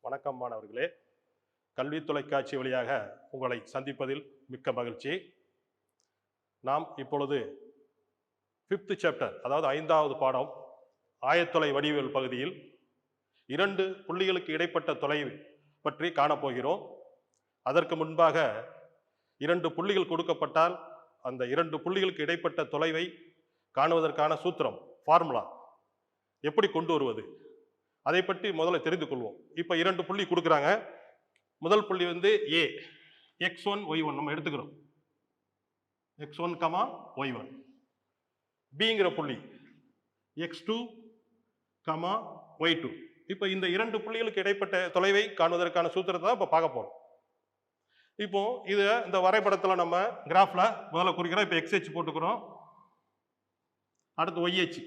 வணக்கம் மாணவர்களே. கல்வி தொலைக்காட்சி வழியாக உங்களை சந்திப்பதில் மிக்க மகிழ்ச்சி. நாம் இப்பொழுது 5th சாப்டர், அதாவது 5வது பாடம், ஆயத்தொலை வடிவியல் பகுதியில் 2 புள்ளிகளுக்கு இடைப்பட்ட தொலைவு பற்றி காணப்போகிறோம். அதற்கு முன்பாக 2 புள்ளிகள் கொடுக்கப்பட்டால் அந்த 2 புள்ளிகளுக்கு இடைப்பட்ட தொலைவை காணுவதற்கான சூத்திரம், ஃபார்முலா எப்படி கொண்டு வருவது, அதை பற்றி முதல்ல தெரிந்து கொள்வோம். இப்போ 2 புள்ளி கொடுக்குறாங்க. முதல் புள்ளி வந்து A, x1 y1 நம்ம எடுத்துக்கிறோம். x1, y1. Bங்கிற புள்ளி x2, y2. இப்போ இந்த 2 புள்ளிகளுக்கு இடைப்பட்ட தொலைவை காணுவதற்கான சூத்திரத்தை தான் இப்போ பார்க்க போறோம். இப்போ இதை இந்த வரைபடத்தில் நம்ம கிராஃப்ல முதல்ல குறிக்கிறோம். இப்போ x அச்சு போட்டுக்கிறோம், அடுத்து y அச்சு.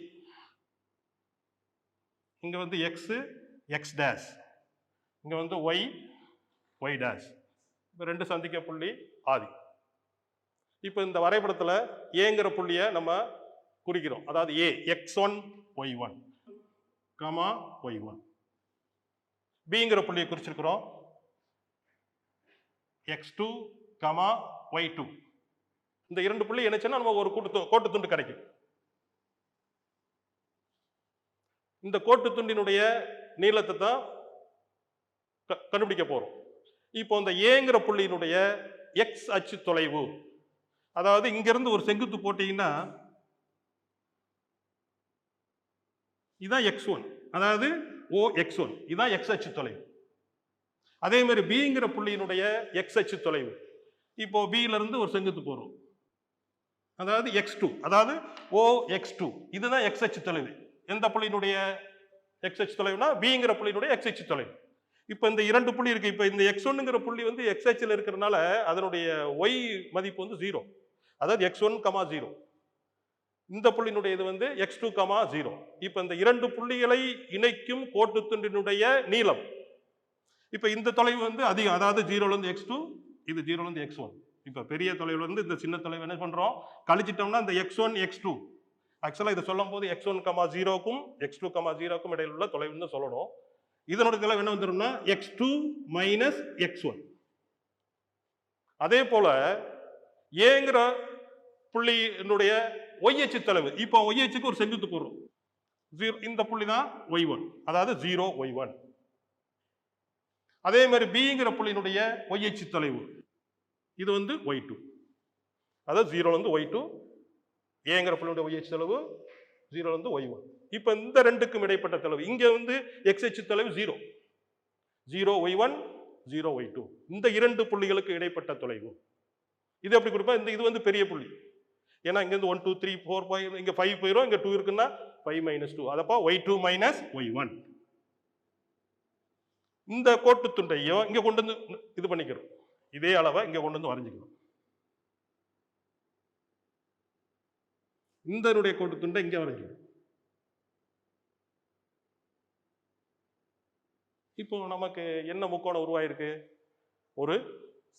இங்க வந்து x, x டேஷ், இங்க வந்து y, y டேஷ். இப்போ 2 சந்திக்க புள்ளி ஆதி. இப்போ இந்த வரைபடத்தில் ஏங்கிற புள்ளியை நம்ம குறிக்கிறோம். அதாவது a, x1 y1 y1. bங்கிற புள்ளியை குறிச்சிருக்கிறோம், x2 y2. இந்த 2 புள்ளி என்னச்சுன்னா நம்ம ஒரு கோட்டு துண்டு கிடைக்கும். இந்த கோட்டு துண்டினுடைய நீளத்தை தான் கண்டுபிடிக்க போறோம். இப்போ இந்த ஏங்கிற புள்ளியினுடைய எக்ஸ் அச்சு தொலைவு, அதாவது இங்கிருந்து ஒரு செங்குத்து போட்டீங்கன்னா இதான் x1, அதாவது OX1, இதான் எக்ஸ் அச்சு தொலைவு. அதே மாதிரி பிங்கிற புள்ளியினுடைய எக்ஸ் அச்சு தொலைவு, இப்போ பியில இருந்து ஒரு செங்குத்து போறோம், அதாவது x2, அதாவது OX2, இதுதான் எக்ஸ் அச்சு தொலைவு. எந்த புள்ளியினுடைய எக்ஸ் அச்சு தொலைவுனா பிங்கிற புள்ளியினுடைய எக்ஸ் அச்சு தொலைவு. இப்போ இந்த 2 புள்ளி இருக்கு. இப்போ இந்த x1ங்கிற புள்ளி வந்து எக்ஸ் அச்சில் இருக்கிறதுனால அதனுடைய y மதிப்பு வந்து 0, அதாவது x1, 0. இந்த புள்ளியினுடைய இது வந்து x2, 0. இப்போ இந்த 2 புள்ளிகளை இணைக்கும் கோட்டு துண்டினுடைய நீளம், இப்போ இந்த தொலைவு வந்து அதிகம், அதாவது 0ல இருந்து x2, இது 0ல இருந்து x1. இப்போ பெரிய தொலைவுல இருந்து இந்த சின்ன தொலைவு என்ன பண்றோம், கழிச்சிட்டோம்னா இந்த x1, x2. ஆக்சுவலா இதை சொல்லும் போது x1, 0க்கும் x2, 0க்கும் இடையில் உள்ள தொலைவுன்னு சொல்லணும். இதனுடைய தொலைவு என்ன வந்துடும்னா x2 மைனஸ் x1. அதே போல ஏங்கிற புள்ளியினுடைய y அச்சு தொலைவு, இப்போ y அச்சுக்கு ஒரு செங்குத்து போடுறோம், இந்த புள்ளி தான் y1, அதாவது 0 y1. அதே மாதிரி பிங்கிற புள்ளியினுடைய y அச்சு தொலைவு, இது வந்து y2, அதாவது 0ல இருந்து y2. ஏங்கிற புள்ளியுடைய y அச்சு தொலைவு 0ல இருந்து y1. இப்போ இந்த 2க்கும் இடைப்பட்ட தொலைவு, இங்க வந்து x அச்சு தொலைவு 0, 0 y1, 0 y2. இந்த 2 புள்ளிகளுக்கு இடைப்பட்ட தொலைவு இது எப்படி கொடுப்பா, இந்த இது வந்து பெரிய புள்ளி, ஏன்னா இங்க இருந்து 1 2 3 4 5, இங்க 5 போயிடும், இங்க 2 இருக்குன்னா 5 - 2, அதப்பா y2 மைனஸ் y1. இந்த கோட்டு துண்டையும் இங்க கொண்டு வந்து இது பண்ணிக்கிறோம், இதே அளவை இங்க கொண்டு வந்து வரைஞ்சிக்கிறோம். இந்த கோட்டு துண்டை இங்க வரைஞ்சிடும். இப்போ நமக்கு என்ன முக்கோணம் உருவாயிருக்கு, ஒரு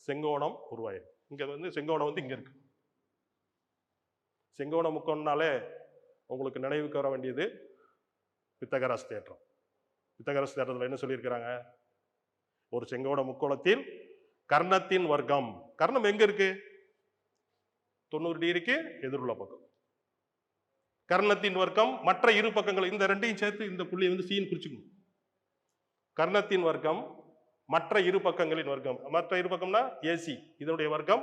செங்கோணம் உருவாயிருக்கு. இங்க வந்து செங்கோணம் வந்து இங்க இருக்கு. செங்கோண முக்கோணம்னாலே உங்களுக்கு நினைவுக்கு வர வேண்டியது பித்தகராஸ் தேற்றம். பித்தகராஸ் தேற்றத்தில் என்ன சொல்லியிருக்கிறாங்க, ஒரு செங்கோண முக்கோணத்தில் கர்ணத்தின் வர்க்கம், கர்ணம் எங்க இருக்கு, 90 டிகிரிக்கு எதிருள்ள பக்கம். கர்ணத்தின் வர்க்கம் மற்ற இரு பக்கங்கள், இந்த ரெண்டையும் சேர்த்து இந்த புள்ளியை வந்து சீன் குறிச்சுக்கணும். கர்ணத்தின் வர்க்கம் மற்ற இரு பக்கங்களின் வர்க்கம், மற்ற இரு பக்கம்னா ஏசி, இதனுடைய வர்க்கம்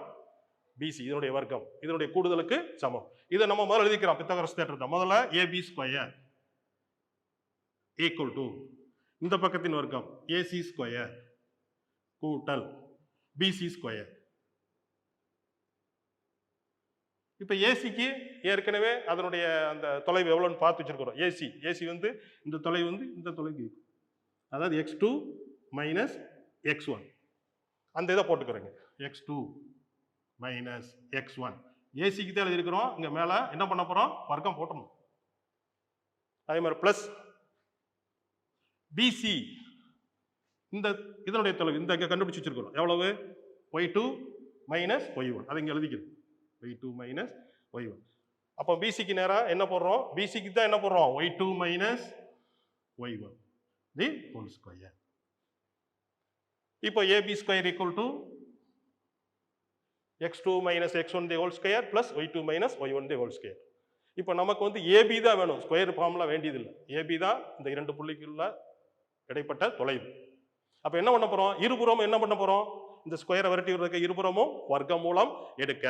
பிசி, இதனுடைய வர்க்கம், இதனுடைய கூடுதலுக்கு சமம். இதை நம்ம முதல்ல எழுதிக்கிறோம் பித்தகரஸ் தேற்றத்தை. முதல்ல ஏபி ஸ்கொயர் ஈக்குவல் டு இந்த பக்கத்தின் வர்க்கம் ஏசி ஸ்கொயர் கூட்டல் பிசி ஸ்கொயர். இப்போ ஏசிக்கு ஏற்கனவே அதனுடைய அந்த தொலைவு எவ்வளோன்னு பார்த்து வச்சிருக்கிறோம். ஏசி வந்து இந்த தொலைவு வந்து இந்த தொலைவு, அதாவது x2 மைனஸ் x1. அந்த இதை போட்டுக்கிறோங்க, x2 மைனஸ் x1. ஏசிக்கு தான் எழுதியிருக்கிறோம், இங்க மேல என்ன பண்ண போறோம், வர்க்கம் போட்டணும். அதே மாதிரி பிளஸ் பிசி, இந்த இதனுடைய தொலைவு இந்த இங்க கண்டுபிடிச்சு வச்சிருக்கிறோம், எவ்வளவு, y2 மைனஸ் y1. அதை இங்க எழுதிக்கிறோம், y2 மைனஸ் y1. அப்போ பிசிக்கு நேரம் என்ன போடுறோம், பிசிக்கு தான் என்ன போடுறோம், y2 minus y1 the whole square. இப்போ AB square equal to x2 minus x1 the whole square plus y2 minus y1 the whole square. இப்போ நமக்கு வந்து ஏபி தான் வேணும், ஸ்கொயர் ஃபார்ம்லாம் வேண்டியதில்லை. ஏபி தான் இந்த இரண்டு புள்ளிக்குள்ள இடைப்பட்ட தொலைவு. அப்போ என்ன பண்ண போறோம், இருபுறமும் என்ன பண்ண போறோம், இந்த ஸ்கொயரை விரட்டி விடுறதுக்கு இருபுறமும் வர்க்க மூலம் எடுக்க.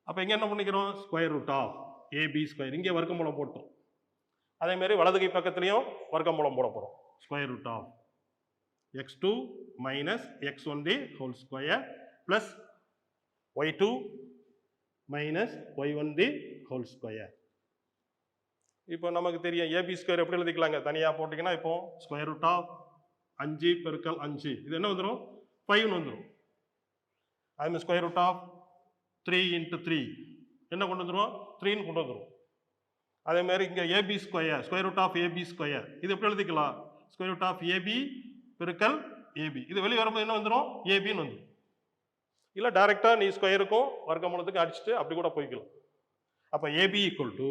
அப்போ இங்க என்ன பண்ணிக்கிறோம், square root of AB square, இங்கே வர்க்க மூலம் போட்டோம். அதே மாதிரி வலது கை பக்கத்துலையும் வர்க்க மூலம் போட போறோம். Square root of x2 minus x1 the whole square plus y2 minus y1 the whole square. இப்போ நமக்கு தெரியும் ஏபி ஸ்கொயர் எப்படி எழுதிக்கலாங்க, தனியாக போட்டிங்கன்னா இப்போ ஸ்கொயர் ரூட் ஆஃப் 5 பெருக்கல் 5 இது என்ன வந்துடும், 5 வந்துடும். அது ஸ்கொயர் ரூட் ஆஃப் 3 இன்ட்டு 3 என்ன கொண்டு வந்துடும், 3 கொண்டு வந்துடும். அதே மாதிரி இங்கே AB square, square root of AB square இது எப்படி எழுதிக்கலாம், ஸ்கொயர் ரூட் ஆஃப் ஏபி பெருக்கல் ஏபி, இது வெளியே வரும்போது என்ன வந்துடும், ஏபின்னு வந்துடும். இல்லை டைரெக்டாக நீ ஸ்கொயருக்கும் வர்க்க மூலத்துக்கு அடிச்சுட்டு அப்படி கூட போய்க்கலாம். அப்போ AB equal to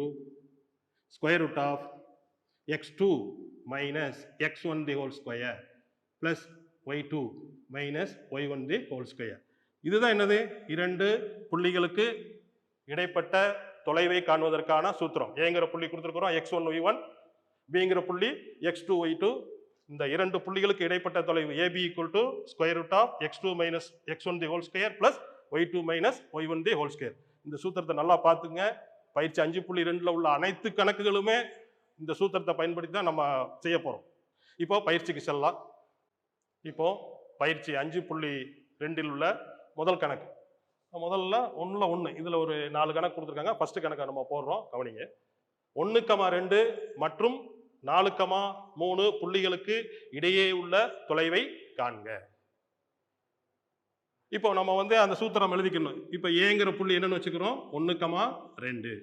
square root of x2 minus x1 the whole square plus y2 minus y1 the whole square. இதுதான் என்னது, இரண்டு புள்ளிகளுக்கு இடைப்பட்ட தொலைவை காணுவதற்கான சூத்திரம். ஏங்கிற புள்ளி கொடுத்துருக்கிறோம் x1 y1, பிங்கிற புள்ளி x2 y2. இந்த இரண்டு புள்ளிகளுக்கு இடைப்பட்ட தொலைவு AB equal to square root of x2 minus x1 the whole square plus y2 minus y1 the whole square. இந்த சூத்திரத்தை நல்லா பார்த்துங்க. பயிற்சி 5.2 உள்ள அனைத்து கணக்குகளுமே இந்த சூத்திரத்தை பயன்படுத்தி தான் நம்ம செய்ய போறோம். இப்போ பயிற்சிக்கு செல்லலாம். இப்போ பயிற்சி 5.2 உள்ள முதல் கணக்கு, முதல்ல 1 இதுல ஒரு 4 கணக்கு கொடுத்துருக்காங்க. ஃபர்ஸ்ட் கணக்கை நம்ம போடுறோம், கவனிங்க. 1,2 மற்றும் 4,3 புள்ளிகளுக்கு இடையே உள்ள தொலைவை காண்க. இப்போ நம்ம வந்து அந்த சூத்திரம் எழுதிக்கணும். இப்போ ஏங்கிற புள்ளி என்னன்னு வச்சுக்கிறோம், 1,2,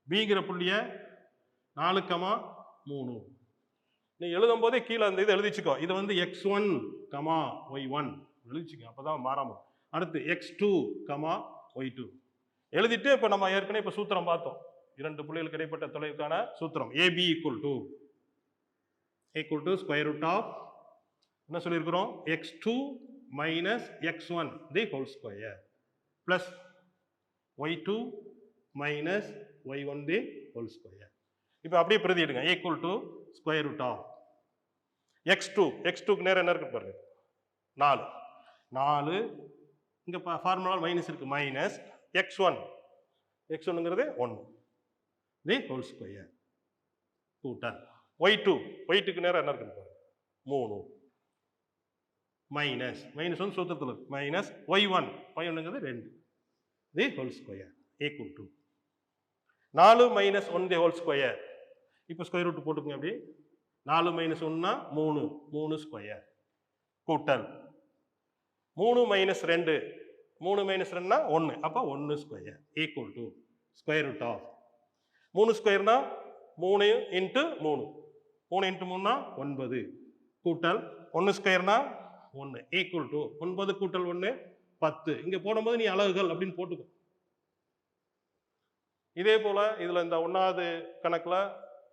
பிங்கிற புள்ளிய 4,3. நீ எழுதும் போதே கீழே அந்த இது எழுதிச்சுக்கோ. இது வந்து x1, y1 எழுதிச்சுக்க, அப்பதான் மாறாம. அடுத்து x2, y2 எழுதிட்டு இப்போ நம்ம ஏற்கனவே இப்போ சூத்திரம் பார்த்தோம். இரண்டு புள்ளிகளுக்கு இடைப்பட்ட தொலைவுக்கான சூத்திரம் AB equal to square root of என்ன சொல்லியிருக்கிறோம், x2 minus x1 the whole square plus y2 minus y1 the whole square. இப்போ அப்படியே பிரதிடுங்க, equal to square root of x2க்கு நேரம் என்ன இருக்கு பாருங்க, 4 இங்க ஃபார்முலா மைனஸ் இருக்கு, மைனஸ் x1ங்கிறது 1 தி ஹோல் ஸ்கொயர் கூட்டல் y2க்கு நேரம் என்ன இருக்கு பாருங்க, 3 மைனஸ் வந்து சூத்திரத்தில் இருக்கு, மைனஸ் y1ங்கிறது 2 the whole square equal to 4 minus 1 the whole square. இப்போ ஸ்கொயர் ரூட் போட்டுக்கோங்க. அப்படி 4 மைனஸ் 1னா 3 ஸ்கொயர் கூட்டல் 3 மைனஸ் 2 3 - 2னா 1, அப்போ 1 square equal to square root of 3 ஸ்கொயர்னா 3 இன்ட்டு 3 இன்ட்டு 3னா 9 கூட்டல் 1 ஸ்கொயர்னா 1 ஈக்குவல் டு 9 கூட்டல் 1 10. இங்க போடும்போது நீ அலகுகள் அப்படின்னு போட்டுக்கோ. இதே போல இதுல இந்த 1வது கணக்குல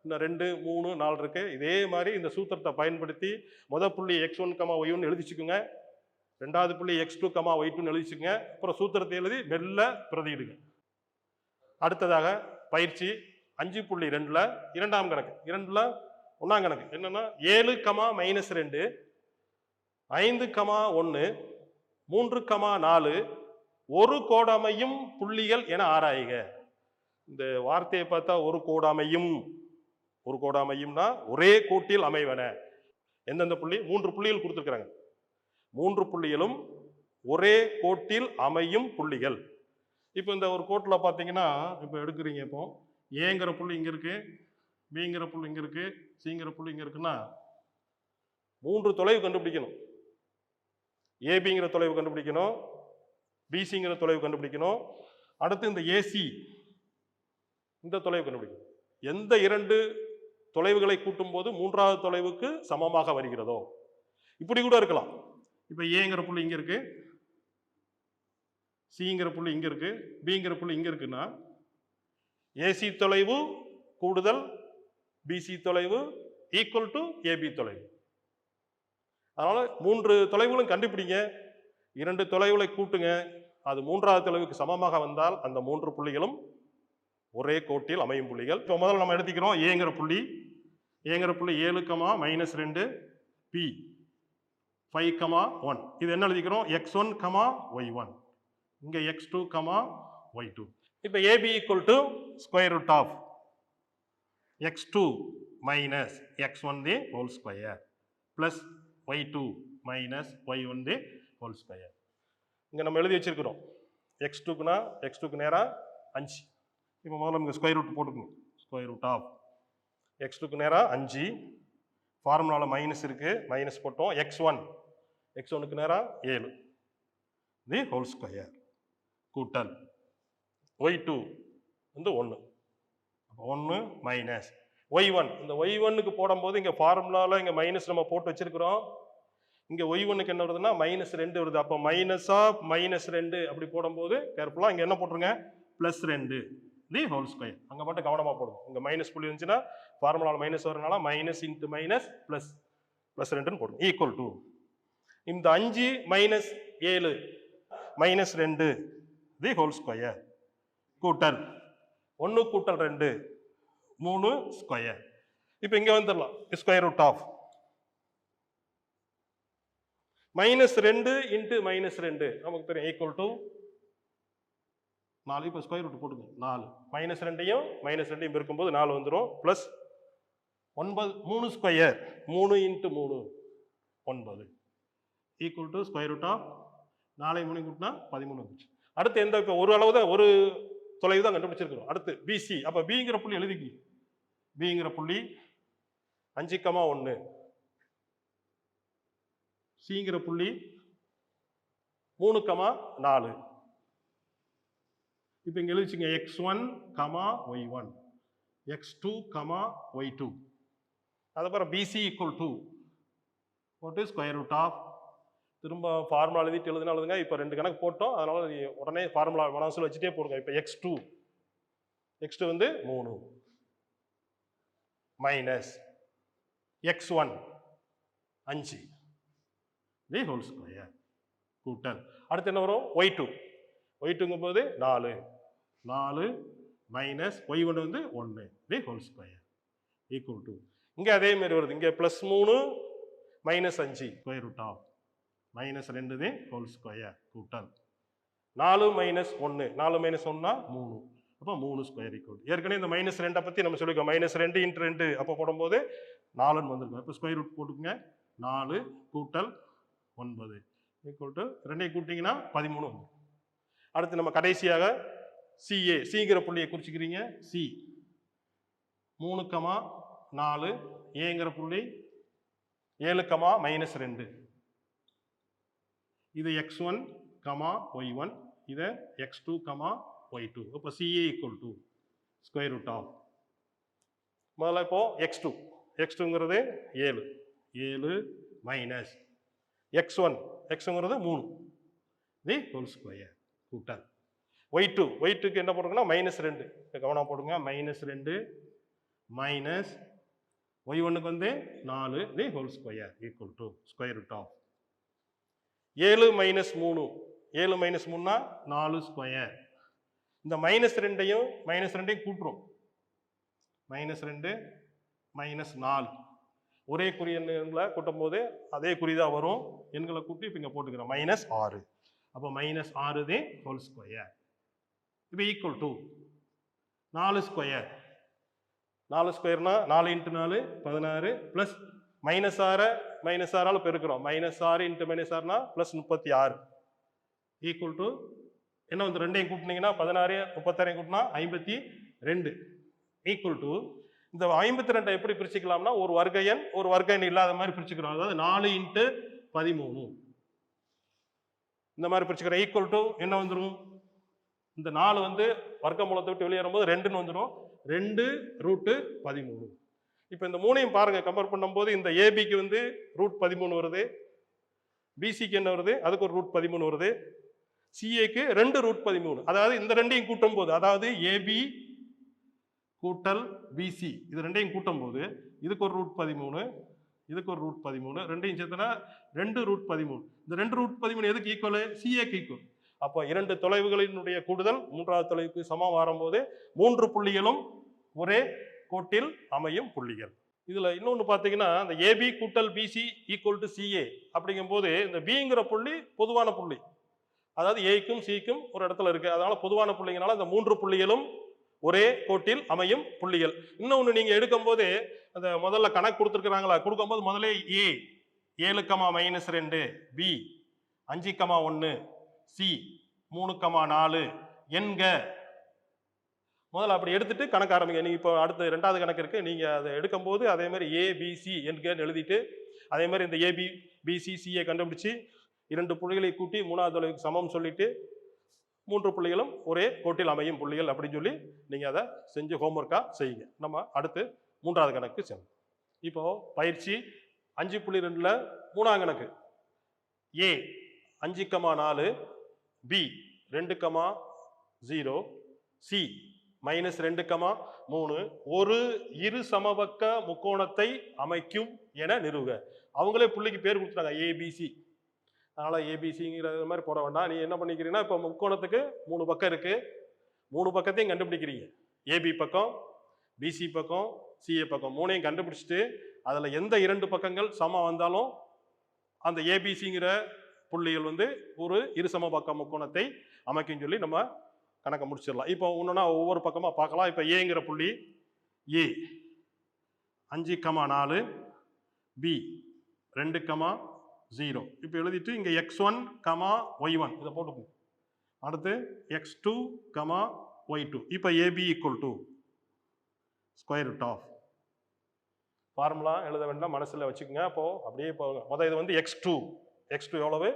இந்த 2, 3, 4 இருக்கு. இதே மாதிரி இந்த சூத்திரத்தை பயன்படுத்தி முத புள்ளி x1, y1 எழுதிச்சுக்குங்க. ரெண்டாவது புள்ளி x2, y2 எழுதிச்சுங்க. அப்புறம் சூத்திரத்தை எழுதி மெல்ல பிரதியிடுங்க. அடுத்ததாக பயிற்சி 5.2ல இரண்டாம் கணக்கு, 2ல 1ஆம் கணக்கு என்னன்னா 7, -2 5, 1 3, 4 ஒரு கோடமையும் புள்ளிகள் என ஆராய்க. இந்த வார்த்தையை பார்த்தா ஒரு கோடாமையும்னா ஒரே கோட்டில் அமைவன. எந்தெந்த புள்ளி, 3 புள்ளிகள் கொடுத்துருக்காங்க. 3 புள்ளிகளும் ஒரே கோட்டில் அமையும் புள்ளிகள். இப்போ இந்த ஒரு கோட்டில் பார்த்தீங்கன்னா இப்போ எடுக்கிறீங்க. இப்போ ஏங்கிற புள்ளி இங்க இருக்கு, பிங்கிற புள்ளி இங்க இருக்கு, சிங்கிற புள்ளி இங்க இருக்குன்னா 3 தொலைவு கண்டுபிடிக்கணும். ஏபிங்கிற தொலைவு கண்டுபிடிக்கணும், பிசிங்கிற தொலைவு கண்டுபிடிக்கணும். அடுத்து இந்த ஏசி இந்த தொலைவு கண்டுபிடிக்கணும். எந்த 2 தொலைவுகளை கூட்டும் போது 3வது தொலைவுக்கு சமமாக வருகிறதோ. இப்படி கூட இருக்கலாம். இப்ப ஏங்கிற புள்ளி இங்க இருக்கு, சிங்கிற புள்ளி இங்க இருக்கு, பிங்கிற புள்ளி இங்க இருக்குன்னா ஏசி தொலைவு கூடுதல் பிசி தொலைவு ஈக்குவல் டு ஏபி தொலைவு. அதனால 3 தொலைவுகளும் கண்டுபிடிங்க, 2 தொலைவுகளை கூட்டுங்க, அது 3வது தொலைவுக்கு சமமாக வந்தால் அந்த 3 புள்ளிகளும் ஒரே கோட்டில் அமையும் புள்ளிகள். இப்போ முதல்ல நம்ம எடுத்துக்கிறோம் ஏங்கிற புள்ளி 7, -2 P 5, 1. இது என்ன எழுதிக்கிறோம்? x1, y1. இங்க x2, y2. இப்போ AB equal to square root of x2 minus x1 the whole square plus y2 minus y1 the whole square. இங்க நம்ம எழுதி வச்சிருக்கிறோம் x2க்கு நேரா 5. இப்போ முதல்ல இங்க ஸ்கொயர் ரூட் போட்டுக்கணும். ஸ்கொயர் ரூட் ஆஃப் x2க்கு நேரா 5, ஃபார்முலால மைனஸ் இருக்கு, மைனஸ் போட்டோம். x1க்கு நேரா 7 தி ஹோல் ஸ்கொயர் கூட்டல் y2 வந்து 1. அப்போ 1 மைனஸ் y1. இந்த y1க்கு போடும்போது இங்க ஃபார்முலால இங்க மைனஸ் நம்ம போட்டு வச்சிருக்கிறோம். இங்க y1க்கு என்ன வருதுன்னா -2 வருது. அப்போ மைனஸ் ஆஃப் -2 அப்படி போடும்போது கேர்ஃபுல்லா இங்க என்ன போட்டுருங்க? +2 தி ஹோல் ஸ்கொயர். அங்க மட்டும் கவனமா போடுங்க. இங்க மைனஸ் புள்ளி இருந்துச்சுன்னா ஃபார்முலால மைனஸ் வரனால மைனஸ் இன்ட்டு மைனஸ் பிளஸ் +2 போடுங்க. ஈக்குவல் டு இந்த 5 மைனஸ் 7 -2 தி ஹோல் ஸ்கொயர் கூட்டல் 1 கூட்டல் 2 3 ஸ்கொயர். இப்போ இங்க வந்துடலாம். ஸ்கொயர் ரூட் ஆஃப் -2 இன்ட்டு -2 நமக்கு தெரியும் ஈக்குவல் டு 4. இப்போ ஸ்கொயர் ரூட் போட்டுங்க 4. -2யும் -2யும் இருக்கும்போது 4 வந்துடும். Plus 9 3 square 3 into 3 9 equal to square root of 4 3 கூட்டினா 13 வந்துச்சு. அடுத்து எந்த இப்போ ஒரு அளவு தான், ஒரு தொலைவு தான் கண்டுபிடிச்சிருக்கிறோம். அடுத்து BC. அப்போ பிங்கிற புள்ளி எழுதிக்கி. பிங்கிற புள்ளி 5, 1. சிங்கிற புள்ளி 3, 4. இப்போ இங்க எழுதிச்சுங்க x1, y1, x2, y2. அதுக்கப்புறம் BC equal to போட்டு ஸ்கொயர் ரூட் ஆஃப் திரும்ப ஃபார்முலா எழுதிட்டு எழுதுங்க. இப்போ 2 கணக்கு போட்டோம், அதனால உடனே ஃபார்முலா மனசில் வச்சுட்டே போடுங்க. இப்போ x2 வந்து 3 மைனஸ் x1 5 தி ஹோல் ஸ்கொயர் கூட்டல் அடுத்து என்ன வரும்? y2ங்கும் போது 4 மைனஸ் y1 வந்து 1 the whole square equal to இங்கே அதே மாதிரி வருது. இங்கே +3 -5 square root of -2 the whole square கூட்டல் 4 மைனஸ் 1 4 மைனஸ் 1னா 3. அப்போ 3 ஸ்கொயர் ஈக்குவல். ஏற்கனவே இந்த -2 பற்றி நம்ம சொல்லிக்கோம். -2 இன்ட்டு 2 அப்போ போடும்போது 4ன்னு வந்திருக்கும். இப்போ ஸ்கொயர் ரூட் போட்டுக்கோங்க. 4 கூட்டல் 9 ஈக்குவல் டு 2ஐயும் கூட்டிங்கன்னா 13 வந்துடும். அடுத்து நம்ம கடைசியாக சிங்கிற புள்ளியை குறிச்சிக்கிறீங்க. சி 3, 4 ஏங்கிற புள்ளி 7, -2. இது x1, y1, இது x2, y2. அப்போ CA equal to square root of முதல்ல இப்போ x2ங்கிறது 7 மைனஸ் x1ங்கிறது 3 தி ஹோல் ஸ்கொயர் கூட்டல் y2க்கு என்ன போடுறோம்னா -2. கவனம் போடுங்க. -2 மைனஸ் y1க்கு வந்து 4 the whole square equal to square root of 7 minus 3னா 4 ஸ்கொயர். இந்த -2யும் கூட்டுறோம். -2 -4 ஒரே குறி எண்களை கூட்டும் போது அதே குறிதான் வரும். எண்களை கூட்டி இப்போ இங்கே போட்டுக்கிறோம். -6. அப்போ -6 தி ஹோல் ஸ்கொயர் இப்போ ஈக்குவல் டு 4 ஸ்கொயர். 4 ஸ்கொயர்னா 4 இன்ட்டு 4 16 பிளஸ் -6 பெருக்கிறோம். -6 இன்ட்டு -6னா பிளஸ் 36 ஈக்குவல் டு என்ன வந்து 2ஐயும் கூட்டினீங்கன்னா 16 36 கூட்டினா 52 ஈக்குவல் டு இந்த 52 எப்படி பிரிச்சுக்கலாம்னா ஒரு வர்க்க எண் இல்லாத மாதிரி பிரிச்சுக்கிறோம். அதாவது 4 இன்ட்டு 13 இந்த மாதிரி பிரிச்சுக்கிறோம். ஈக்குவல் டு என்ன வந்துடும்? இந்த 4 வந்து வர்க்க மூலத்தை விட்டு வெளியேறும் போது 2ன்னு வந்துடும். 2√13. இப்போ இந்த 3ஐயும் பாருங்க, கம்பேர் பண்ணும்போது இந்த ஏபிக்கு வந்து √13 வருது, பிசிக்கு என்ன வருது? அதுக்கு ஒரு √13 வருது, சிஏக்கு 2√13. அதாவது இந்த 2ஐயும் கூட்டும் போது, அதாவது ஏபி கூட்டல் பிசி இது 2ஐயும் கூட்டும் போது இதுக்கு ஒரு √13, இதுக்கு ஒரு ரூட் 13, ரெண்டையும் சேர்த்தனா 2 ரூட் 13. இந்த 2 ரூட் 13 எதுக்கு ஈக்குவல்? சிஏக்கு ஈக்குவல். அப்போ 2 தொலைவுகளினுடைய கூடுதல் 3வது தொலைவுக்கு சமம் வரும்போது 3 புள்ளிகளும் ஒரே கோட்டில் அமையும் புள்ளிகள். இதுல இன்னொன்னு பாத்தீங்கன்னா, இந்த ஏபி கூட்டல் பிசி ஈக்குவல் டு சிஏ அப்படிங்கும் போது இந்த பிங்கிற புள்ளி பொதுவான புள்ளி, அதாவது ஏக்கும் சிக்கும் ஒரு இடத்துல இருக்கு, அதனால பொதுவான புள்ளிங்கனால இந்த 3 புள்ளிகளும் ஒரே கோட்டில் அமையும் புள்ளிகள். இன்னொன்னு நீங்க எடுக்கும் போது அந்த முதல்ல கணக்கு கொடுத்துருக்காங்களா, கொடுக்கும்போது முதல்ல ஏ 7,-2, பி 5,1, சி 3,4 என்க முதல்ல அப்படி எடுத்துட்டு கணக்கு ஆரம்பிங்க. நீங்க இப்போ அடுத்த 2வது கணக்கு இருக்கு, நீங்க அதை எடுக்கும்போது அதே மாதிரி ஏபிசி என்கன்னு எழுதிட்டு அதே மாதிரி இந்த ஏபி பிசி சிஏ கண்டுபிடிச்சு 2 புள்ளிகளை கூட்டி 3வது தொலைவுக்கு சமம் சொல்லிட்டு 3 புள்ளிகளும் ஒரே கோட்டில் அமையும் புள்ளிகள் அப்படின்னு சொல்லி நீங்க அதை செஞ்சு ஹோம்ஒர்க்கா செய்யுங்க. நம்ம அடுத்து 3வது கணக்கு செல்லும். இப்போ பயிற்சி 5.2ல 3ஆம் கணக்கு ஏ 5,4, பி 2,0, சி -2,3 ஒரு இரு சமபக்க முக்கோணத்தை அமைக்கும் என நிறுவுக. அவங்களே புள்ளிக்கு பேர் கொடுத்துட்டாங்க ஏபிசி, அதனால ஏபிசிங்கிற மாதிரி போட வேண்டாம். நீ என்ன பண்ணிக்கிறீங்கன்னா, இப்போ முக்கோணத்துக்கு 3 பக்கம் இருக்கு, 3 பக்கத்தையும் கண்டுபிடிக்கிறீங்க. ஏபி பக்கம், பிசி பக்கம், சிஏ பக்கம் 3ஐயும் கண்டுபிடிச்சிட்டு அதுல எந்த 2 பக்கங்கள் சமம் வந்தாலும் அந்த ஏபிசிங்கிற புள்ளிகள் வந்து ஒரு இருசம பக்க முக்கோணத்தை அமைக்கும் சொல்லி நம்ம கணக்கை முடிச்சிடலாம். இப்போ ஒன்றுனா ஒவ்வொரு பக்கமா பார்க்கலாம். இப்போ ஏங்கிற புள்ளி ஏ 5,4, பி 2,0. இப்போ எழுதிட்டு இங்க x1, y1 இதை போட்டுக்கோங்க. அடுத்து x2, y2. இப்போ AB equal to square root of formula எழுத வேண்டாம், மனசுல வச்சுக்கோங்க. அப்போ அப்படியே போங்க. முதல் இது வந்து x2 எவ்வளவு?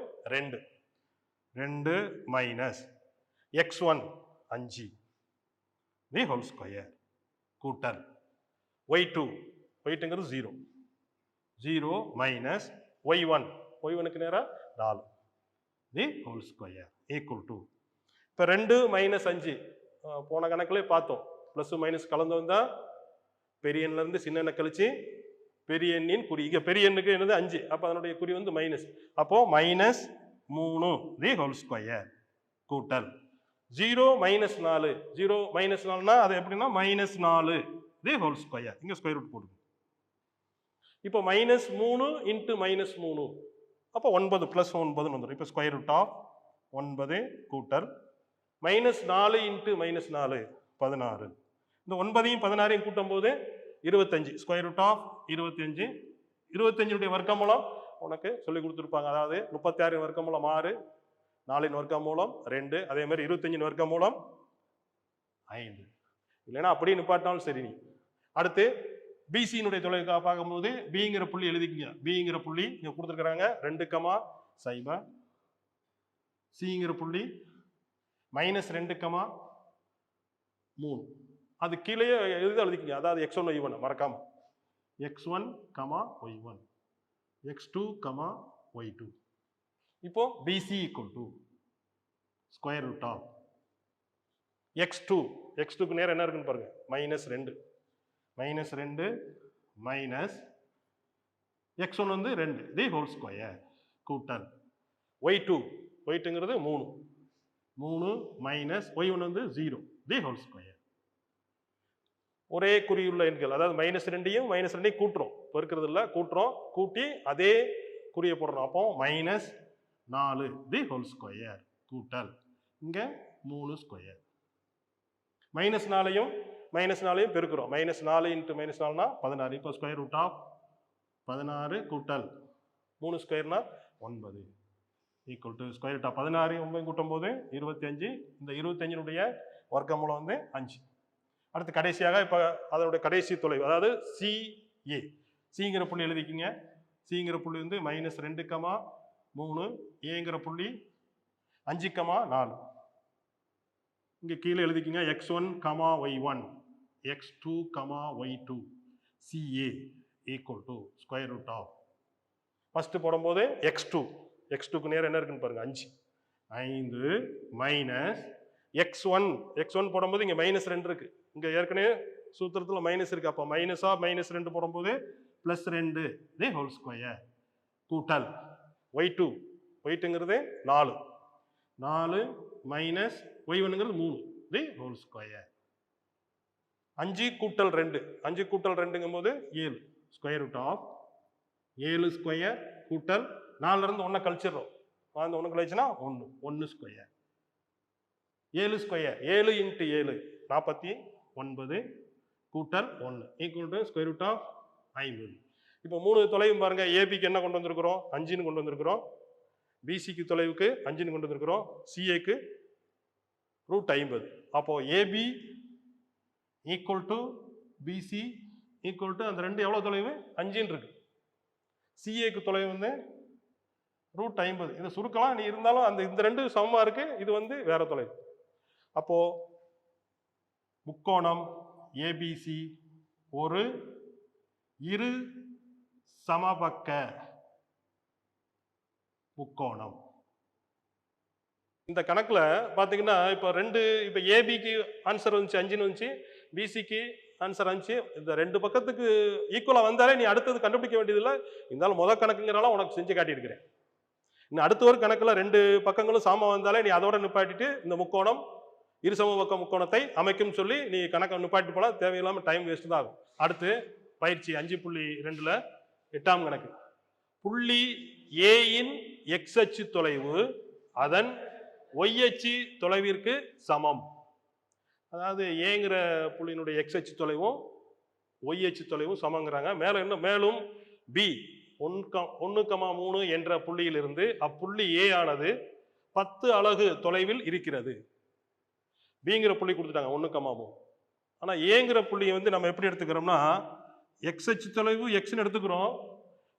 2 மைனஸ் x1 5 தி ஹோல் ஸ்கொயர் கூட்டல் y2ங்கிறது 0 மைனஸ் y1க்கு நேரா 4 the whole square equal to இப்போ 2 மைனஸ் 5 போன கணக்குல பார்த்தோம். பிளஸ் மைனஸ் கலந்து வந்தா பெரிய எண்ணில இருந்து சின்ன எண்ணை கழிச்சு பெரிய எண்ணின் குறி, இங்க பெரிய எண்ணுக்கு என்னது 5, அப்ப அதனுடைய குறி வந்து மைனஸ். அப்போ -3 தி ஹோல் ஸ்கொயர் கூட்டல் 0 மைனஸ் 4னா அது எப்படின்னா -4 தி ஹோல் ஸ்கொயர், இங்க ஸ்கொயர் ரூட் போடுங்க. இப்போ -3 இன்ட்டு -3 அப்போ 9 + 9 வந்துடும். இப்போ ஸ்கொயர் ரூட் ஆஃப் 9 கூட்டல் -4 இன்ட்டு -4 16. இந்த 9ஐயும் 16ஐயும் கூட்டும் போது 25, ஸ்கொயர் ரூட் ஆஃப் 25. 25 வர்க்கமூலம் உனக்கு சொல்லி கொடுத்துருப்பாங்க. அதாவது 36 வர்க்கமூலம் 6, 4 வர்க்கமூலம் 2, அதே மாதிரி 25 வர்க்கமூலம் 5. இல்லைன்னா அப்படியே நிப்பாட்டினாலும் சரி. நீ அடுத்து பிசியினுடைய தொலைவு பார்க்கும்போது பிங்கிற புள்ளி எழுதிக்கங்க. பிங்கிற புள்ளி இங்க கொடுத்துருக்காங்க 2,0, சிங்கிற புள்ளி -2,3. அது கீழே எழுதிக்கங்க. அதாவது x1 y1 மறக்காம x1, y1, x2, y2. இப்போ BC equal to square root of x2க்கு நேரம் என்ன இருக்குன்னு பாருங்க, -2 மைனஸ் x1 வந்து 2 தி ஹோல் ஸ்கொயர் கூட்டல் y2ங்கிறது 3 மைனஸ் y1 வந்து 0 தி ஹோல் ஸ்கொயர். ஒரே குறியுள்ள எண்கள், அதாவது -2ஐயும் -2ஐயும் கூட்டுறோம், பெருக்கிறது இல்லை, கூட்டுறோம், கூட்டி அதே குறியை போடுறோம். அப்போ -4 தி ஹோல் ஸ்கொயர் கூட்டல் இங்க 3 ஸ்கொயர். -4ஐயும் பெருக்கிறோம். -4 இன்ட்டு -4னா 16. இப்போ ஸ்கொயர் ரூட் ஆஃப் 16 கூட்டல் 3 ஸ்கொயர்னா 9 equal to square root of 16 9 கூட்டும் போது 25. இந்த 25 வர்க்கமூலம் வந்து 5. அடுத்து கடைசியாக இப்போ அதனுடைய கடைசி தொலைவு, அதாவது சிஏ, சிங்கிற புள்ளி எழுதிக்கிங்க. சிங்கிற புள்ளி வந்து -2,3, ஏங்கிற புள்ளி 5,4. இங்க கீழே எழுதிக்கிங்க x1, y1, x2, y2, CA equal to square root of first போடும்போது x2க்கு நேரம் என்ன இருக்குன்னு பாருங்க 5 மைனஸ் x1 போடும்போது இங்க -2 இருக்கு. இங்க ஏற்கனவே சூத்திரத்துல மைனஸ் இருக்கு. அப்போ -2 போடும்போது ப்ளஸ் 2 தி ஹோல் ஸ்கொயர் கூட்டல் y2 ஒயிட்டுங்கிறது 4 4 மைனஸ் y1ங்கிறது 3 தி ஹோல் ஸ்கொயர் 5 கூட்டல் 2 5 கூட்டல் 2ங்கும் போது 7 ஸ்கொயர் ரூட் ஆஃப் 7 ஸ்கொயர் கூட்டல் 4 இருந்து 1 கழிச்சிடுறோம். அந்த 1 கழிச்சுன்னா 1 1 ஸ்கொயர் 7 ஸ்கொயர் 7 இன்ட்டு 7 49 கூட்டல் 1 equal to square root of 50. இப்போ 3 தொலைவும் பாருங்க. ஏபிக்கு என்ன கொண்டு வந்திருக்கிறோம்? 5ன்னு கொண்டு வந்திருக்கிறோம். பிசிக்கு தொலைவுக்கு 5ன்னு கொண்டு வந்திருக்கிறோம். சிஏக்கு ரூட் 50. அப்போ AB equal to BC equal to அந்த ரெண்டு எவ்வளோ தொலைவு? 5ன்னு இருக்கு. சிஏக்கு தொலைவு வந்து ரூட் 50. இதை சுருக்கலாம். நீ இருந்தாலும் அந்த இந்த ரெண்டு சமமா இருக்கு. இது வந்து வேற தொலைவு. அப்போ முக்கோணம் ஏபிசி ஒரு இரு சமபக்க முக்கோணம். இந்த கணக்குல பாத்தீங்கன்னா இப்ப ஏபிக்கு ஆன்சர் வந்துச்சு 5ன்னு வந்துச்சு, பிசிக்கு ஆன்சர் வந்துச்சு. இந்த ரெண்டு பக்கத்துக்கு ஈக்குவலா வந்தாலே நீ அடுத்தது கண்டுபிடிக்க வேண்டியதில்லை. இருந்தாலும் முதல் கணக்குங்கிறனால உனக்கு செஞ்சு காட்டியிருக்கிறேன். இன்னும் அடுத்த ஒரு கணக்குல 2 பக்கங்களும் சாம வந்தாலே நீ அதோட நிப்பாட்டிட்டு இந்த முக்கோணம் இருசம பக்க முக்கோணத்தை அமைக்கும் சொல்லி நீ கணக்கை நிப்பாட்டி போல. தேவையில்லாம டைம் வேஸ்ட் தான் ஆகும். அடுத்து பயிற்சி 5.2ல 8ஆம் கணக்கு. புள்ளி ஏயின் எக்ஸ் அச்சு தொலைவு அதன் ஒய் அச்சு தொலைவிற்கு சமம். அதாவது ஏங்கிற புள்ளியினுடைய எக்ஸ் அச்சு தொலைவும் ஒய் அச்சு தொலைவும் சமங்கிறாங்க. மேலும் பி 1,3 என்ற புள்ளியிலிருந்து அப்புள்ளி ஏ ஆனது 10 அலகு தொலைவில் இருக்கிறது. பிங்கிற புள்ளி கொடுத்துட்டாங்க 1,3. ஆனா ஏங்கிற புள்ளியை வந்து நம்ம எப்படி எடுத்துக்கிறோம்னா எக்ஸ் அச்சு தொலைவு எக்ஸ்ன்னு எடுத்துக்கிறோம்.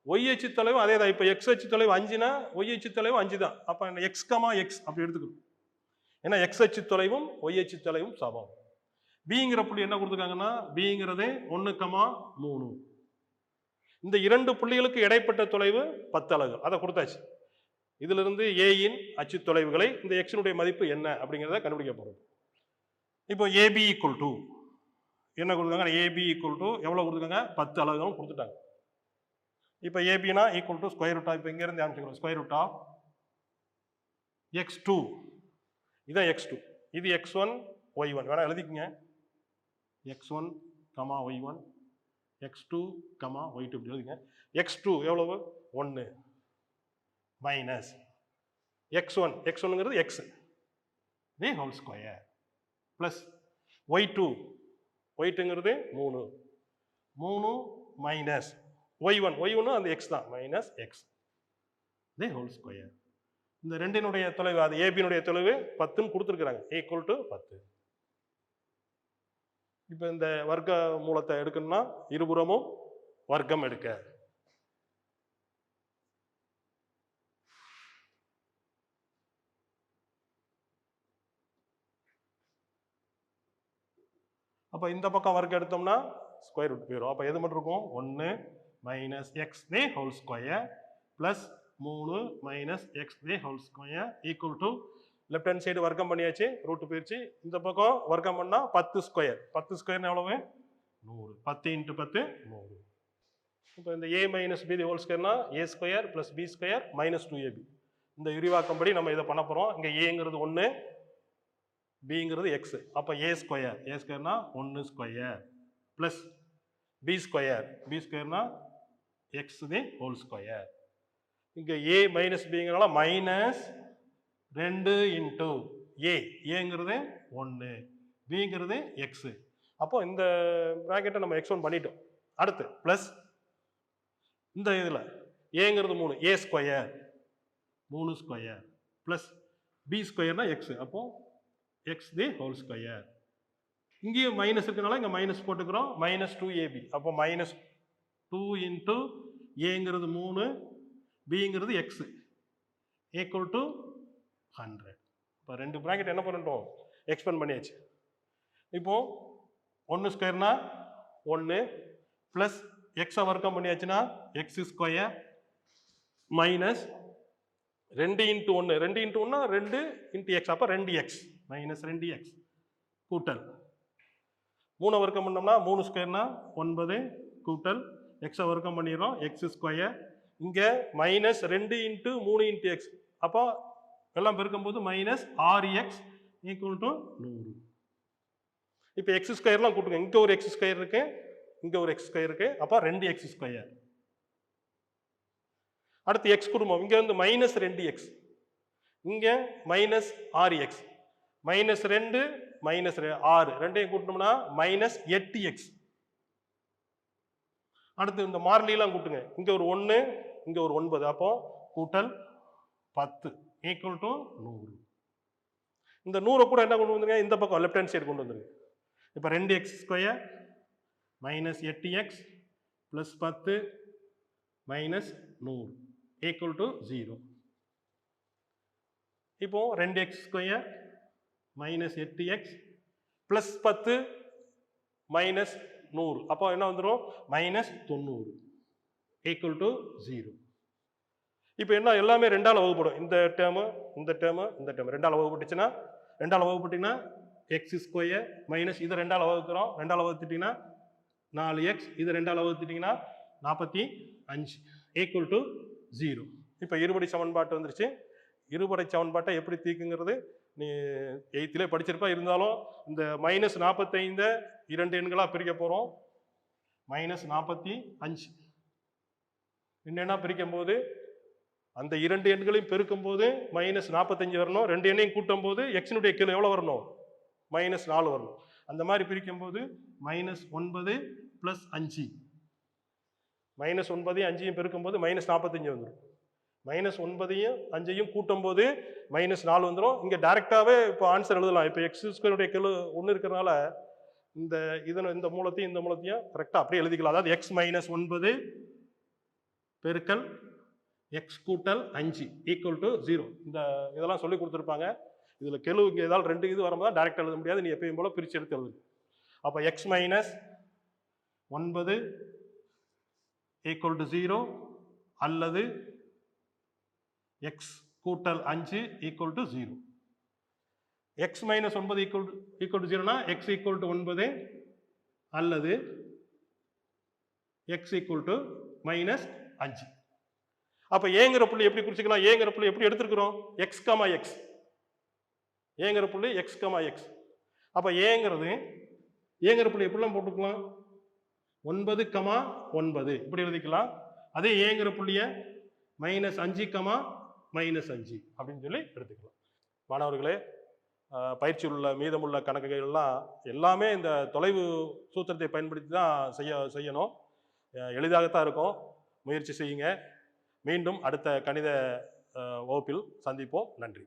ஒய் அச்சு தொலைவு அதே தான். இப்போ எக்ஸ் அச்சு தொலைவு 5னா ஒய் அச்சு தொலைவு 5 தான். அப்போ எக்ஸ் கமா எக்ஸ் அப்படி எடுத்துக்கிறோம். ஏன்னா எக்ஸ் அச்சு தொலைவும் ஒய் அச்சு தொலைவும் சமம். பிங்கிற புள்ளி என்ன கொடுத்துருக்காங்கன்னா பிங்கிறது 1,3. இந்த 2 புள்ளிகளுக்கு இடைப்பட்ட தொலைவு 10 அலகு. அதை கொடுத்தாச்சு. இதுல இருந்து ஏயின் அச்சு தொலைவுகளை இந்த எக்ஸினுடைய மதிப்பு என்ன அப்படிங்கிறத கண்டுபிடிக்க போறோம். இப்போ ஏபி ஈக்குவல் டு என்ன கொடுத்தாங்க? ஏபி ஈக்குவல் டு எவ்வளவு கொடுத்துருக்காங்க? 10 அலகுகளும் கொடுத்துட்டாங்க. இப்போ ஏபினா equal to square root of, இப்போ இங்க இருந்து ஆரம்பிச்சுக்கிறோம். ஸ்கொயர் ரூட் ஆஃப் x2 இதான் x2, இது x1 y1 வேணா எழுதிக்கங்க. x1 y1 x2 y2 இப்படி எழுதிங்க. x2 எவ்வளவு? 1 மைனஸ் x1ங்கிறது x the whole square plus y2ங்கிறது 3 மைனஸ் y1 அந்த x தான் minus x the whole square. இந்த ரெண்டினுடைய தொலைவு அது ஏபியினுடைய தொலைவு 10ன்னு கொடுத்துருக்குறாங்க. Equal to 10. இப்போ இந்த வர்க்க மூலத்தை எடுக்கணும்னா இருபுறமும் வர்க்கம் எடுக்க. அப்போ இந்த பக்கம் வர்க்கம் எடுத்தோம்னா ஸ்கொயர் ரூட் போயிடும். அப்போ எது மட்டும் இருக்கும்? 1 minus X the whole square plus 3 minus X the whole square equal to left hand side வர்க்கம் பண்ணியாச்சு, ரூட் போயிடுச்சு. இந்த பக்கம் வர்க்கம் பண்ணா 10 ஸ்கொயர். 10 ஸ்கொயர்னா எவ்வளவு? 100. 10 × 10 100. இப்போ இந்த a minus B the whole ஸ்கொயர்னா a square plus B square minus 2ab. இந்த விரிவாக்கம் படி நம்ம இதை பண்ண போறோம். இங்க ஏங்கிறது 1, பிங்கிறது எக்ஸ். அப்போ a ஸ்கொயர்னா 1 ஸ்கொயர் பிளஸ் பி ஸ்கொயர்னா எக்ஸ் தி ஹோல் ஸ்கொயர். இங்க a மைனஸ் பிங்கிறனால மைனஸ் 2 இன்ட்டு ஏங்கிறது 1, பிங்கிறது எக்ஸ். அப்போ இந்த பிராக்கெட்டை நம்ம x1 பண்ணிட்டோம். அடுத்து பிளஸ் இந்த இதுல ஏங்கிறது 3, a square 3 square plus B ஸ்கொயர்னா எக்ஸ். அப்போ எக்ஸ் தி ஹோல் ஸ்கொயர். இங்கேயும் மைனஸ் இருக்கனால இங்க மைனஸ் போட்டுக்கிறோம். Minus 2ab. அப்போ மைனஸ் 2 இன்ட்டு ஏங்கிறது 3, பிங்கிறது எக்ஸ் ஈக்குவல் டு 100. இப்போ ரெண்டு பிராக்கெட் என்ன பண்ணிட்டோம்? எக்ஸ்பேண்ட் பண்ணியாச்சு. இப்போ 1 ஸ்கொயர்னா 1 பிளஸ் எக்ஸை வர்க்கம் பண்ணியாச்சுன்னா X square minus 2 into 1, 2 into 1 2 into X. அப்போ 2x மைனஸ் 2x கூட்டல் 3 வர்க்கம் பண்ணோம்னா 3 ஸ்கொயர்னா 9 கூட்டல் எக்ஸை வர்க்கம் பண்ணிடுறோம், எக்ஸ் ஸ்கொயர். இங்கே மைனஸ் 2 இன்ட்டு 3 இன்ட்டு எக்ஸ், அப்போ எல்லாம் பெருக்கும்போது மைனஸ் 6x ஈக்குவல் டு 100. இப்போ எக்ஸ் ஸ்கொயர்லாம் கூட்டுங்க, இங்கே ஒரு எக்ஸ் ஸ்கொயர் இருக்கு, இங்கே ஒரு எக்ஸ் ஸ்கொயர் இருக்கு, அப்போ 2x ஸ்கொயர். அடுத்து எக்ஸ் குடும்பம், இங்கே வந்து மைனஸ் 2x, இங்கே மைனஸ் 6x, மைனஸ் 2 மைனஸ் 6 ரெண்டையும் கூட்டணும்னா மைனஸ் 8x. அடுத்து இந்த மாறிலிலாம் கூட்டுங்க, இங்க ஒரு 1 இங்க ஒரு 9, அப்போ கூட்டல் 10 ஈக்குவல் டு 100. இந்த 100 கூட என்ன கொண்டு வந்துருங்க, இந்த பக்கம் லெஃப்ட் ஹேண்ட் சைடு கொண்டு வந்துருங்க. இப்போ 2x square minus 8x plus 10 minus 100 equal to 0. இப்போ 2x square minus 8x plus 10 minus 100, அப்போ என்ன வந்துடும் மைனஸ் 90 ஈக்குவல் டு 0. இப்போ என்ன எல்லாமே 2ஆல் வகுப்படும், இந்த டேர்மு இந்த டேர்மு இந்த டேர்மு 2ஆல் வகுப்பட்டுச்சுன்னா, 2ஆல் வகுப்பட்டீங்கன்னா எக்ஸ் ஸ்கொயர் மைனஸ் இது 2ஆல் வகுக்கிறோம், 2ஆல் வகுத்துட்டீங்கன்னா 4x, இது 2ஆல் வகுத்துட்டீங்கன்னா 45 ஈக்குவல் டு 0. இப்போ இருபடி சமன்பாட்டு வந்துருச்சு. இருபடை சமன்பாட்டை எப்படி தீர்க்குங்கிறது நீ 8லே படிச்சிருப்பா, இருந்தாலும் இந்த மைனஸ் 45 2 எண்களாக பிரிக்க போகிறோம். மைனஸ் 45 என்னென்னா பிரிக்கும் போது அந்த 2 எண்களையும் பெருக்கும் போது மைனஸ் 45 வரணும், 2 எண்ணையும் கூட்டும் போது எக்ஸினுடைய கீழே எவ்வளோ வரணும், மைனஸ் 4 வரணும். அந்த மாதிரி பிரிக்கும் போது மைனஸ் 9 பிளஸ் 5, மைனஸ் 9 5 பெருக்கும் போது மைனஸ் 45 வந்துடும். மைனஸ் 9 5 கூட்டும் போது மைனஸ் 4 வந்துடும். இங்கே டைரெக்டாகவே இப்போ ஆன்சர் எழுதலாம். இப்போ எக்ஸ் ஸ்கொயருடைய கெழு 1 இருக்கிறனால இந்த மூலத்தையும் இந்த மூலத்தையும் கரெக்டாக அப்படியே எழுதிக்கலாம். அதாவது எக்ஸ் மைனஸ் 9 பெருக்கல் எக்ஸ் கூட்டல் 5 ஈக்குவல் டு 0. இந்த இதெல்லாம் சொல்லி கொடுத்துருப்பாங்க. இதில் கெழு இங்கே ஏதாவது 2 இது வரும்போது டைரெக்டாக எழுத முடியாது, நீ எப்பயும் போல பிரித்து எடுத்து எழுது. அப்போ எக்ஸ் மைனஸ் 9 ஈக்குவல் டு 0 அல்லது எக்ஸ் கூட்டல் 5 equal to 0. X minus 9 equal to 0னா எக்ஸ் ஈக்குவல் டு 9 அல்லது எக்ஸ் ஈக்குவல் டு மைனஸ் 5. அப்போ ஏங்கிற புள்ளி எப்படி குறிச்சிக்கலாம், ஏங்கிற புள்ளி எப்படி எடுத்துருக்கிறோம், எக்ஸ் கமா எக்ஸ், ஏங்கிற புள்ளி எக்ஸ் கமா எக்ஸ். அப்போ ஏங்கிற புள்ளி எப்படிலாம் போட்டுக்கலாம், 9 கமா 9 இப்படி எழுதிக்கலாம். அதே ஏங்கிற புள்ளியை மைனஸ் 5 கமா மைனஸ் 5 அப்படின்னு சொல்லி எடுத்துக்கலாம். மாணவர்களே, பயிற்சியில் உள்ள மீதமுள்ள கணக்குகள் எல்லாம் எல்லாமே இந்த தொலைவு சூத்திரத்தை பயன்படுத்தி தான் செய்யணும். எளிதாகத்தான் இருக்கும், முயற்சி செய்யுங்க. மீண்டும் அடுத்த கணித வகுப்பில் சந்திப்போம். நன்றி.